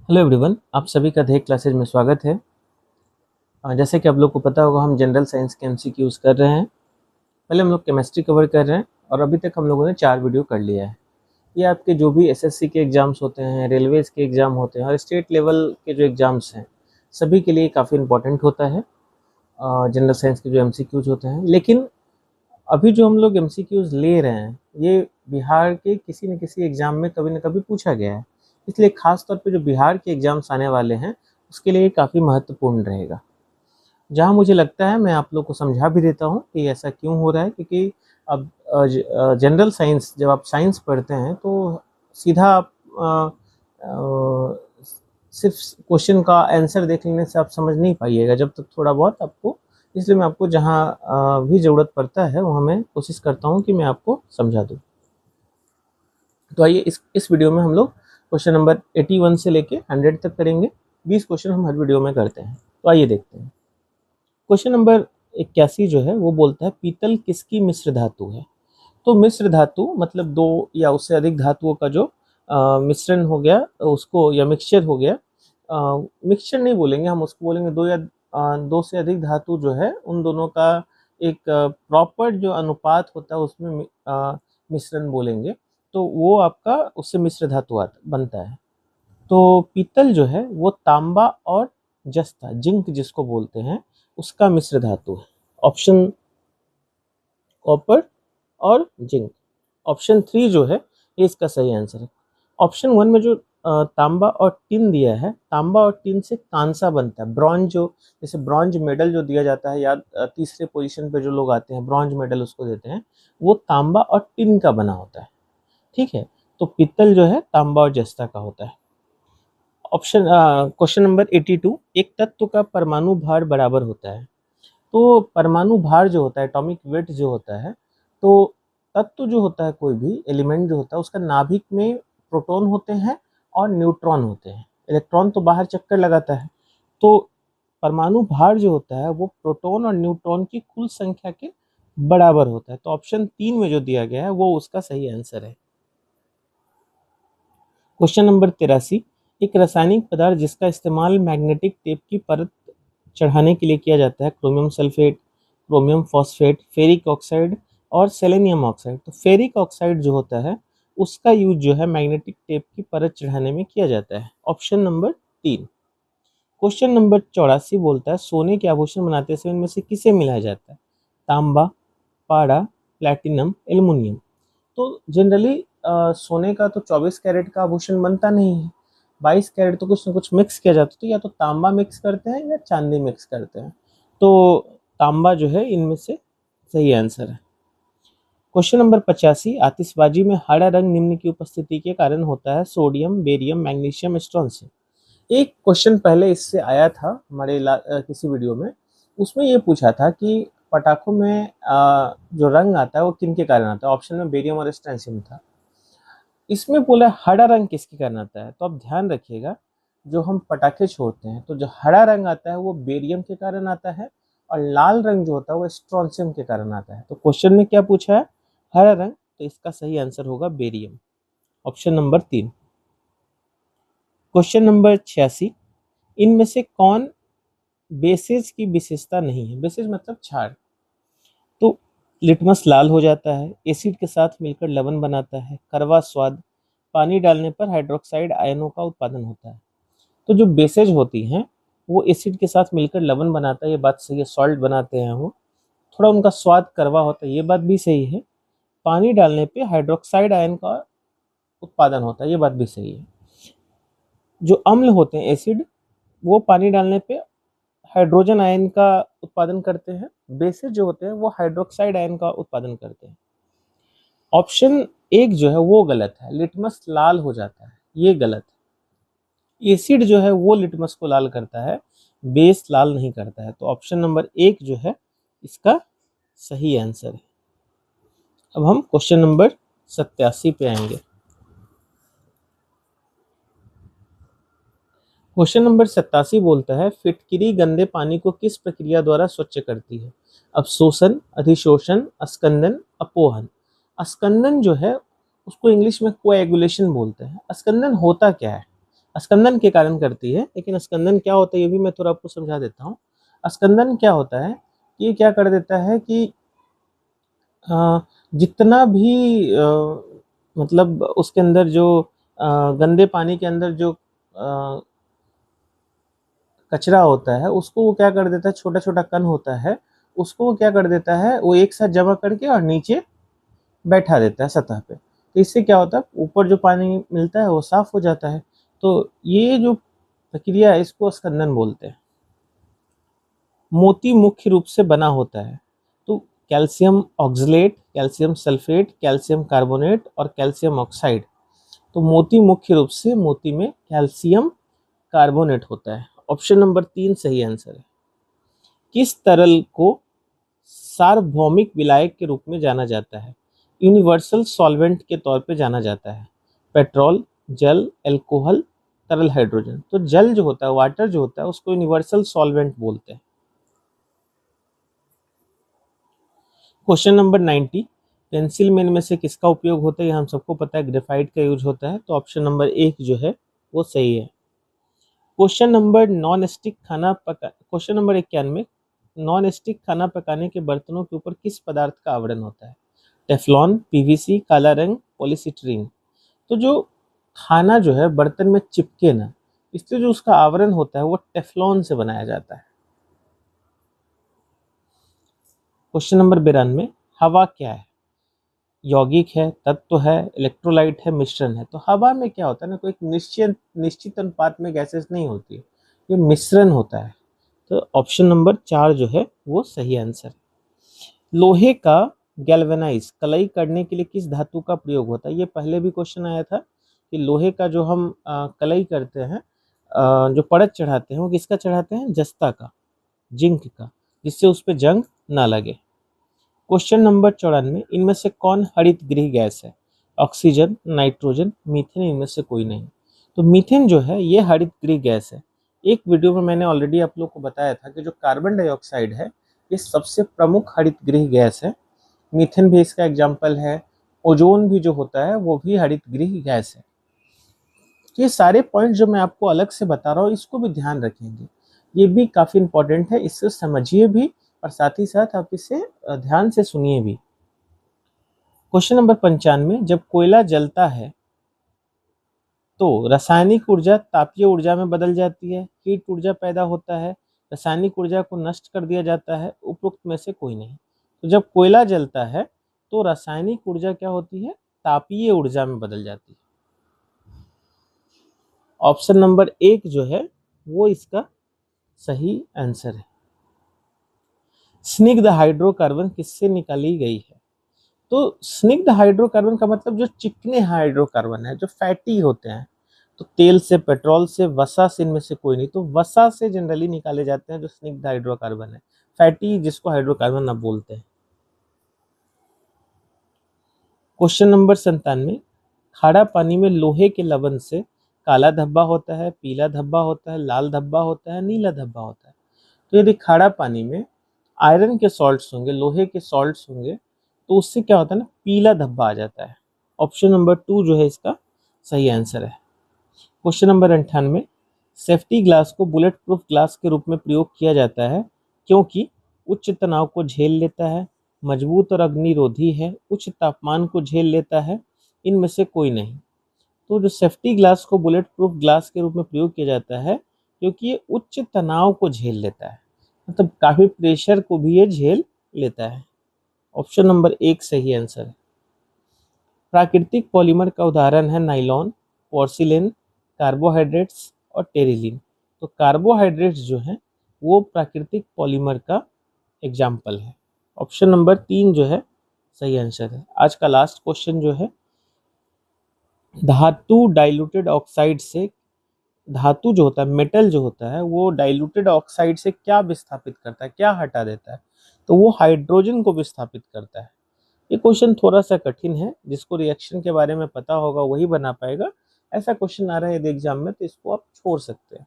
Hello everyone, आप सभी का देह क्लासेज में स्वागत है। जैसे कि आप लोग को पता होगा, हम जनरल साइंस के एमसीक्यूज कर रहे हैं। पहले हम लोग केमिस्ट्री कवर कर रहे हैं और अभी तक हम लोगों ने 4 वीडियो कर लिया है। ये आपके जो भी एसएससी के एग्ज़ाम्स होते हैं, रेलवेज़ के एग्ज़ाम होते हैं और स्टेट लेवल के जो एग्ज़ाम्स हैं, सभी के लिए काफ़ी इंपॉर्टेंट होता है जनरल साइंस के जो एमसीक्यूज होते हैं। लेकिन अभी जो हम लोग एमसीक्यूज ले रहे हैं, ये बिहार के किसी न किसी एग्ज़ाम में कभी न कभी पूछा गया है। इसलिए ख़ास तौर पे जो बिहार के एग्ज़ाम्स आने वाले हैं, उसके लिए ये काफ़ी महत्वपूर्ण रहेगा। जहाँ मुझे लगता है मैं आप लोग को समझा भी देता हूँ कि ऐसा क्यों हो रहा है, क्योंकि अब जनरल साइंस जब आप साइंस पढ़ते हैं तो सीधा आप सिर्फ क्वेश्चन का आंसर देख लेने से आप समझ नहीं पाइएगा, जब तक थोड़ा बहुत आपको। इसलिए मैं आपको जहाँ भी ज़रूरत पड़ता है वहाँ मैं कोशिश करता हूँ कि मैं आपको समझा दूँ। तो आइए इस वीडियो में हम लोग क्वेश्चन नंबर 81 से लेके 100 तक करेंगे। 20 क्वेश्चन हम हर वीडियो में करते हैं, तो आइए देखते हैं। क्वेश्चन नंबर 81 जो है वो बोलता है, पीतल किसकी मिश्र धातु है। तो मिश्र धातु मतलब दो या उससे अधिक धातुओं का जो मिश्रण हो गया उसको, या मिक्सचर हो गया। मिक्सचर नहीं बोलेंगे हम, उसको बोलेंगे दो या दो से अधिक धातु जो है उन दोनों का एक प्रॉपर जो अनुपात होता है उसमें मिश्रण बोलेंगे। तो वो आपका उससे मिश्र धातु बनता है। तो पीतल जो है वो तांबा और जस्ता, जिंक जिसको बोलते हैं, उसका मिश्र धातु है। ऑप्शन कॉपर और जिंक, ऑप्शन 3 जो है ये इसका सही आंसर है। ऑप्शन 1 में जो तांबा और टिन दिया है, तांबा और टिन से कांसा बनता है। ब्रॉन्ज जो, जैसे ब्रॉन्ज मेडल जो दिया जाता है, या तीसरे पोजीशन पे जो लोग आते हैं ब्रॉन्ज मेडल उसको देते हैं, वो तांबा और टिन का बना होता है। ठीक है, तो पीतल जो है तांबा और जस्ता का होता है। ऑप्शन क्वेश्चन नंबर 82, एक तत्व का परमाणु भार बराबर होता है। तो परमाणु भार जो होता है, एटॉमिक वेट जो होता है, तो तत्व जो होता है, कोई भी एलिमेंट जो होता है, उसका नाभिक में प्रोटॉन होते हैं और न्यूट्रॉन होते हैं। इलेक्ट्रॉन तो बाहर चक्कर लगाता है। तो परमाणु भार जो होता है वो प्रोटॉन और न्यूट्रॉन की कुल संख्या के बराबर होता है। तो ऑप्शन 3 में जो दिया गया है वो उसका सही आंसर है। क्वेश्चन नंबर 83, एक रासायनिक पदार्थ जिसका इस्तेमाल मैग्नेटिक टेप की परत चढ़ाने के लिए किया जाता है, chromium sulphate, chromium phosphate, ferric oxide और सेलेनियम ऑक्साइड। तो फेरिक ऑक्साइड जो होता है उसका यूज जो है मैग्नेटिक टेप की परत चढ़ाने में किया जाता है। Option number 3। क्वेश्चन नंबर 84 बोलता है, सोने के आभूषण बनाते समय इनमें से किसे मिलाया जाता है, तांबा, पारा, प्लैटिनम, एल्युमिनियम। तो जनरली सोने का तो 24 कैरेट का आभूषण बनता नहीं है, 22 कैरेट तो कुछ ना कुछ मिक्स किया जाता है। तो या तो तांबा मिक्स करते हैं या चांदी मिक्स करते हैं। तो तांबा जो है इनमें से सही आंसर है। क्वेश्चन नंबर 85, आतिशबाजी में हरा रंग निम्न की उपस्थिति के कारण होता है, सोडियम, बेरियम, मैग्नीशियम, स्ट्रोंशियम। एक क्वेश्चन पहले इससे आया था हमारे किसी वीडियो में, उसमें ये पूछा था कि पटाखों में जो रंग आता है वो किन के कारण आता है। ऑप्शन में बेरियम और स्ट्रोंशियम था। इसमें बोला हरा रंग किसके कारण आता है। तो आप ध्यान रखिएगा, जो हम पटाखे छोड़ते हैं तो जो हरा रंग आता है वो बेरियम के कारण आता है, और लाल रंग जो होता है वो स्ट्रोंशियम के कारण आता है। तो क्वेश्चन में क्या पूछा है, हरा रंग, तो इसका सही आंसर होगा barium, option number 3। Question number 86, इनमें से कौन बेसेज की विशेषता नहीं है। बेसेज मतलब क्षार। तो लिटमस लाल हो जाता है, एसिड के साथ मिलकर लवण बनाता है, कड़वा स्वाद, पानी डालने पर हाइड्रोक्साइड आयनों का उत्पादन होता है। तो जो बेसेज होती हैं वो एसिड के साथ मिलकर लवण बनाता है, ये बात सही है। सॉल्ट बनाते हैं वो, थोड़ा उनका स्वाद कड़वा होता है, ये बात भी सही है। पानी डालने पे हाइड्रोक्साइड आयन का उत्पादन होता है, ये बात भी सही है। जो अम्ल होते हैं एसिड, वो पानी डालने पे हाइड्रोजन आयन का उत्पादन करते हैं। बेसेस जो होते हैं वो हाइड्रोक्साइड आयन का उत्पादन करते हैं। ऑप्शन 1 जो है वो गलत है, लिटमस लाल हो जाता है, ये गलत है। एसिड जो है वो लिटमस को लाल करता है, बेस लाल नहीं करता है। तो ऑप्शन नंबर 1 जो है इसका सही आंसर है। अब हम क्वेश्चन नंबर 87 पे आएंगे। क्वेश्चन नंबर 87 बोलता है, फिटकिरी गंदे पानी को किस प्रक्रिया द्वारा स्वच्छ करती है। अवशोषण, अधिशोषण, अस्कंदन, अपोहन। अस्कंदन जो है उसको इंग्लिश में कोएगुलेशन बोलते हैं। अस्कंदन होता क्या है, स्कंदन के कारण करती है, लेकिन स्कंदन क्या होता है ये भी मैं थोड़ा आपको समझा देता हूँ। स्कंदन क्या होता है, ये क्या कर देता है कि जितना भी मतलब उसके अंदर जो गंदे पानी के अंदर जो कचरा होता है उसको वो क्या कर देता है, छोटा छोटा कण होता है, उसको वो क्या कर देता है, वो एक साथ जमा करके और नीचे बैठा देता है सतह पे। तो इससे क्या होता है, ऊपर जो पानी मिलता है वो साफ हो जाता है। तो ये जो प्रक्रिया है इसको स्कंदन बोलते हैं। मोती मुख्य रूप से बना होता है तो calcium oxalate, calcium sulphate, calcium carbonate और कैल्शियम ऑक्साइड। तो मोती मुख्य रूप से मोती में कैल्शियम कार्बोनेट होता है। ऑप्शन नंबर 3 सही आंसर है। किस तरल को सार्वभौमिक विलायक के रूप में जाना जाता है, यूनिवर्सल सॉल्वेंट के तौर पे जाना जाता है? पेट्रोल, जल, एल्कोहल, तरल हाइड्रोजन। तो जल जो होता है, वाटर जो होता है, उसको यूनिवर्सल सॉल्वेंट बोलते हैं। क्वेश्चन नंबर 90, पेंसिल में इनमें से किसका उपयोग होता है? ये हम सबको पता है, ग्रेफाइट का यूज होता है। तो ऑप्शन नंबर 1 जो है वो सही है। क्वेश्चन नंबर नॉन स्टिक खाना पका क्वेश्चन नंबर 91, नॉन स्टिक खाना पकाने के बर्तनों के ऊपर किस पदार्थ का आवरण होता है? टेफ्लॉन, पीवीसी, काला रंग, पॉलीस्टीरीन। तो जो खाना जो है बर्तन में चिपके ना, इसलिए जो उसका आवरण होता है वो टेफ्लॉन से बनाया जाता है। क्वेश्चन नंबर 92, हवा क्या है? यौगिक है, तत्व है, इलेक्ट्रोलाइट है, मिश्रण है? तो हवा में क्या होता है ना, कोई एक निश्चित अनुपात में गैसेस नहीं होती है, ये मिश्रण होता है। तो ऑप्शन नंबर 4 जो है वो सही आंसर है। लोहे का गैल्वेनाइज कलई करने के लिए किस धातु का प्रयोग होता है? ये पहले भी क्वेश्चन आया था कि लोहे का जो हम कलई करते हैं, जो परत चढ़ाते हैं वो किसका चढ़ाते हैं? जस्ता का, जिंक का, जिससे उस पर जंग ना लगे। क्वेश्चन नंबर 94, इनमें से कौन हरित गृह गैस है? ऑक्सीजन, नाइट्रोजन, मीथेन, इनमें से कोई नहीं। तो मीथेन जो है ये हरित गृह गैस है। एक वीडियो में मैंने ऑलरेडी आप लोग को बताया था कि जो कार्बन डाइऑक्साइड है ये सबसे प्रमुख हरित गृह गैस है। मीथेन भी इसका एग्जाम्पल है। ओजोन भी जो होता है वो भी हरित गृह गैस है। तो ये सारे पॉइंट जो मैं आपको अलग से बता रहा हूँ इसको भी ध्यान रखेंगे, ये भी काफ़ी इंपॉर्टेंट है, इससे समझिए भी और साथ ही साथ आप इसे ध्यान से सुनिए भी। क्वेश्चन नंबर 95, जब कोयला जलता है तो रासायनिक ऊर्जा तापीय ऊर्जा में बदल जाती है, हीट ऊर्जा पैदा होता है, रासायनिक ऊर्जा को नष्ट कर दिया जाता है, उपरोक्त में से कोई नहीं। तो जब कोयला जलता है तो रासायनिक ऊर्जा क्या होती है? तापीय ऊर्जा में बदल जाती है। ऑप्शन नंबर 1 जो है वो इसका सही आंसर है। स्निग्ध हाइड्रोकार्बन किससे निकाली गई है? तो स्निग्ध हाइड्रोकार्बन का मतलब जो चिकने हाइड्रोकार्बन है, जो फैटी होते हैं। तो तेल से, पेट्रोल से, वसा से, इनमें से कोई नहीं। तो वसा से जनरली निकाले जाते हैं जो स्निग्ध हाइड्रोकार्बन है, फैटी जिसको हाइड्रोकार्बन आप बोलते हैं। क्वेश्चन नंबर 97, खारा पानी में लोहे के लवण से काला धब्बा होता है, पीला धब्बा होता है, लाल धब्बा होता है, नीला धब्बा होता है? तो यदि खारा पानी में आयरन के सॉल्ट्स होंगे, लोहे के सॉल्ट्स होंगे, तो उससे क्या होता है ना, पीला धब्बा आ जाता है। ऑप्शन नंबर 2 जो है इसका सही आंसर है। क्वेश्चन नंबर 98, सेफ्टी ग्लास को बुलेट प्रूफ ग्लास के रूप में प्रयोग किया जाता है क्योंकि उच्च तनाव को झेल लेता है, मजबूत और अग्निरोधी है, उच्च तापमान को झेल लेता है, इनमें से कोई नहीं। तो जो सेफ्टी ग्लास को बुलेट प्रूफ ग्लास के रूप में प्रयोग किया जाता है क्योंकि ये उच्च तनाव को झेल लेता है, मतलब काफी प्रेशर को भी ये झेल लेता है। ऑप्शन नंबर 1 सही आंसर है। प्राकृतिक पॉलीमर का उदाहरण है नाइलॉन, पोर्सिलेन, कार्बोहाइड्रेट्स और टेरिलीन। तो कार्बोहाइड्रेट्स जो है वो प्राकृतिक पॉलीमर का एग्जाम्पल है। ऑप्शन नंबर 3 जो है सही आंसर है। आज का लास्ट क्वेश्चन जो है, धातु डाइल्यूटेड ऑक्साइड से, धातु जो होता है, मेटल जो होता है, वो डाइल्यूटेड ऑक्साइड से क्या विस्थापित करता है, क्या हटा देता है? तो वो हाइड्रोजन को विस्थापित करता है। ये क्वेश्चन थोड़ा सा कठिन है, जिसको रिएक्शन के बारे में पता होगा वही बना पाएगा। ऐसा क्वेश्चन आ रहा है यदि एग्जाम में तो इसको आप छोड़ सकते हैं।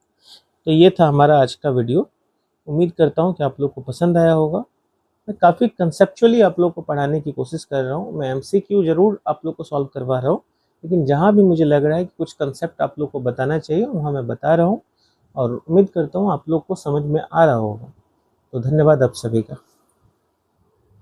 तो ये था हमारा आज का वीडियो। उम्मीद करता हूँ कि आप लोग को पसंद आया होगा। मैं काफ़ी कंसेप्चुअली आप लोग को पढ़ाने की कोशिश कर रहा हूँ। मैं एमसीक्यू जरूर आप लोग को सॉल्व करवा रहा हूँ, लेकिन जहाँ भी मुझे लग रहा है कि कुछ कंसेप्ट आप लोग को बताना चाहिए वहाँ मैं बता रहा हूँ, और उम्मीद करता हूँ आप लोग को समझ में आ रहा होगा। तो धन्यवाद आप सभी का।